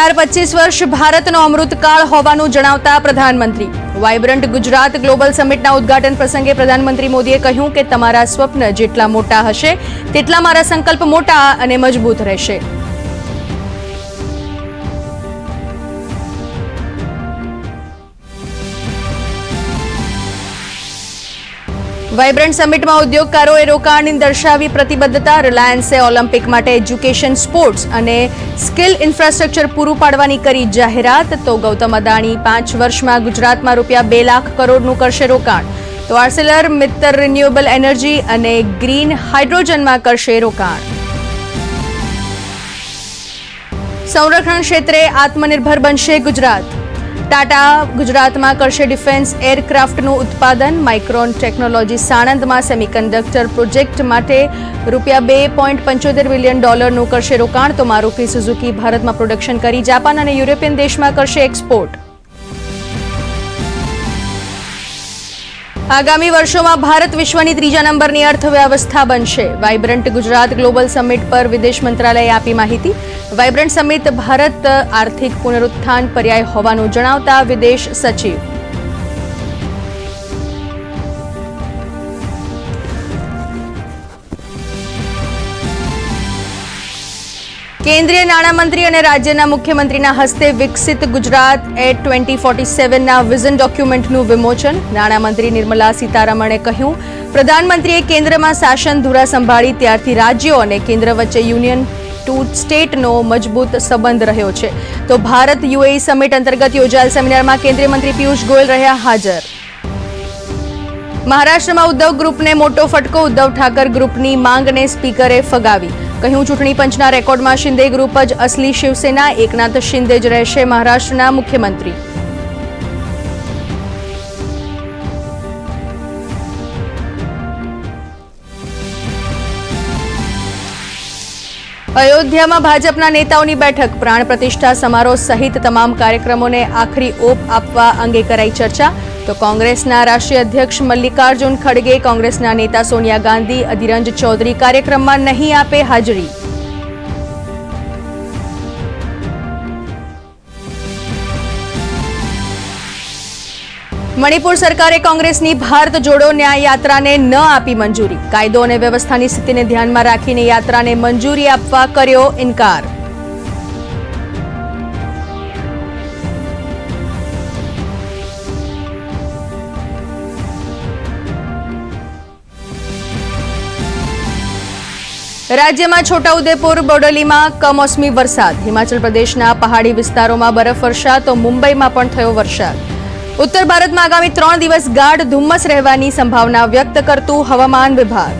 2025 વર્ષ ભારતનો અમૃતકાળ હોવાનું જણાવતા પ્રધાનમંત્રી વાઇબ્રન્ટ ગુજરાત ગ્લોબલ સમિટના ઉદ્ઘાટન પ્રસંગે પ્રધાનમંત્રી મોદીએ કહ્યું કે તમારા સ્વપ્ન જેટલા મોટા હશે તેટલા મારા સંકલ્પ મોટા અને મજબૂત રહેશે। વાઇબ્રન્ટ સમિટમાં ઉદ્યોગકારોએ રોકાણની દર્શાવી પ્રતિબદ્ધતા। રિલાયન્સે ઓલિમ્પિક માટે એજ્યુકેશન, સ્પોર્ટ્સ અને સ્કિલ ઇન્ફ્રાસ્ટ્રક્ચર પૂરું પાડવાની કરી જાહેરાત। તો ગૌતમ અદાણી 5 વર્ષમાં ગુજરાતમાં ₹2 લાખ કરોડનું કરશે રોકાણ। તો આર્સેલર મિત્તલ રિન્યુએબલ એનર્જી અને ગ્રીન હાઇડ્રોજનમાં કરશે રોકાણ। સંરક્ષણ ક્ષેત્રે આત્મનિર્ભર બનશે ગુજરાત। ટાટા ગુજરાતમાં કરશે ડિફેન્સ એરક્રાફ્ટનું ઉત્પાદન। માઇક્રોન ટેકનોલોજી સાણંદમાં સેમિકન્ડક્ટર પ્રોજેક્ટ માટે $2.75 બિલિયનનું કરશે રોકાણ। તો મારુતિ સુઝુકી ભારતમાં પ્રોડક્શન કરી જાપાન અને યુરોપિયન દેશમાં કરશે એક્સપોર્ટ। આગામી વર્ષોમાં ભારત વિશ્વની 3જા નંબરની અર્થવ્યવસ્થા બનશે। વાઇબ્રન્ટ ગુજરાત ગ્લોબલ સમિટ પર વિદેશ મંત્રાલયે આપી માહિતી। વાઇબ્રન્ટ સમિટ ભારત આર્થિક પુનરુત્થાન પર્યાય હોવાનું જણાવતા વિદેશ સચિવ કેન્દ્રીય નાણામંત્રી અને રાજ્યના મુખ્યમંત્રીના હસ્તે વિકસિત ગુજરાત એટ 2047ના વિઝન ડોક્યુમેન્ટનું વિમોચન। નાણામંત્રી નિર્મલા સીતારમણે કહ્યું, પ્રધાનમંત્રીએ કેન્દ્રમાં શાસન ધુરા સંભાળી ત્યારથી રાજ્યો અને કેન્દ્ર વચ્ચે યુનિયન ટુ સ્ટેટનો મજબૂત સંબંધ રહ્યો છે। તો ભારત યુએઈ સમિટ અંતર્ગત યોજાયેલ સેમિનારમાં કેન્દ્રીય મંત્રી પિયુષ ગોયલ રહ્યા હાજર। મહારાષ્ટ્રમાં ઉદ્ધવ ગ્રુપને મોટો ફટકો। ઉદ્ધવ ઠાકર ગ્રુપની માંગને સ્પીકરે ફગાવી। કહ્યું, ચૂંટણી પંચના રેકોર્ડમાં શિંદે ગ્રુપ જ અસલી શિવસેના। એકનાથ શિંદે જ રહેશે મહારાષ્ટ્રના મુખ્યમંત્રી। અયોધ્યામાં ભાજપના નેતાઓની બેઠક। પ્રાણ પ્રતિષ્ઠા સમારોહ સહિત તમામ કાર્યક્રમોને આખરી ઓપ આપવા અંગે કરાઈ ચર્ચા। તો કોંગ્રેસના રાષ્ટ્રીય અધ્યક્ષ મલ્લિકાર્જુન ખડગે, કોંગ્રેસના નેતા સોનિયા ગાંધી, અધિરંજ ચૌધરી કાર્યક્રમમાં નહીં આપે હાજરી। મણિપુર સરકારે કોંગ્રેસની ભારત જોડો ન્યાય યાત્રાને ન આપી મંજૂરી। કાયદો અને વ્યવસ્થાની સ્થિતિને ધ્યાનમાં રાખીને યાત્રાને મંજૂરી આપવા કર્યો ઇનકાર। રાજ્યમાં છોટાઉદેપુર, બોડેલીમાં કમોસમી વરસાદ। હિમાચલ પ્રદેશના પહાડી વિસ્તારોમાં બરફવર્ષા, તો મુંબઈમાં પણ થયો વરસાદ। ઉત્તર ભારતમાં આગામી 3 દિવસ ગાઢ ધુમ્મસ રહેવાની સંભાવના વ્યક્ત કરતું હવામાન વિભાગ।